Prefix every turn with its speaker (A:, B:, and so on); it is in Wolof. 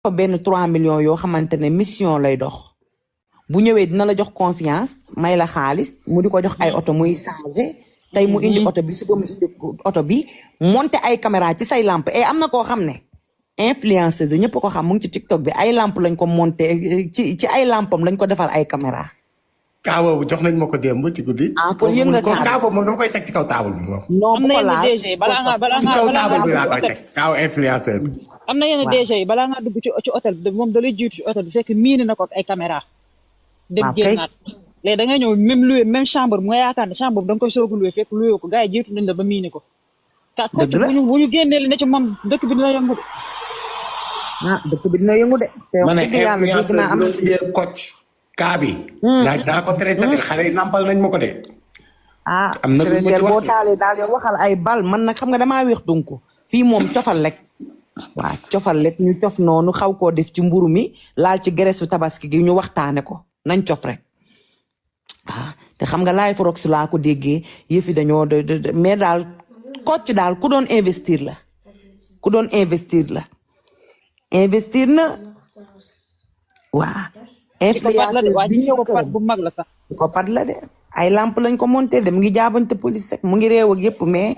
A: ko benn 3 millions yoo xamante ne mission lay dox bu ñëwee dina la jox confiance may la xaalis mu di ko jox ay oto muy changé tey mu indi oto bi suba mu indi oto bi monté ay caméra ci say lampe et am na koo xam ne influenceuse ñëpp ko xam mu ngi ci TikTok bi ay lampe lañ ko monté ci ay lampam lañ ko defal ay caméra.
B: kaa boobu jox nañ ma ko démb ci guddi.
A: kon yëngu nga
B: kaa boobu moom dama koy teg ci kaw taabal bi moom.
A: non bu ko laal
B: ci kaw taabal bi laa koy teg kaaw influenceur bi.
C: am na yenn DG yi balaa ngaa dugg ci hôtel bi moom da lay jiitu ci hôtel bi fekk miini na ko ak ay caméra. dem génnaat léegi da ngay ñëw même loué même chambre bu nga yaakaar ne chambre bu da nga koy soog a loué fekk loué ko gars yi jiitu nañ la ba miini ko.
A: dëgg la
C: bu ñu génnee li ne ci moom dëkk bi dina yëngu de.
A: dëkk bi dina yëngu de.
B: ma ne influenceur bi doon liggéey coach kaa bi. daa ko traité xale yi nampal nañ ma ko de. am na lu
A: boo taalee daal yow waxal ay bal man nag xam nga damaa wéex donc fii moom cofal rek. waaw cofal rek ñu cof noonu xaw koo def ci mburu mi laal ci geresu tabaski gi ñu waxtaane ko nañ cof rek. te xam nga laay forox laa ko déggee yëfi dañoo mais daal coach daal ku doon investir la. ku doon investir la. investir na waa. influenceur bi ñëw këram
C: bu mag la sax.
A: ko pat la de ay lampe lañ ko monté de mu ngi jaabante police rek mu ngi réew ak yëpp mais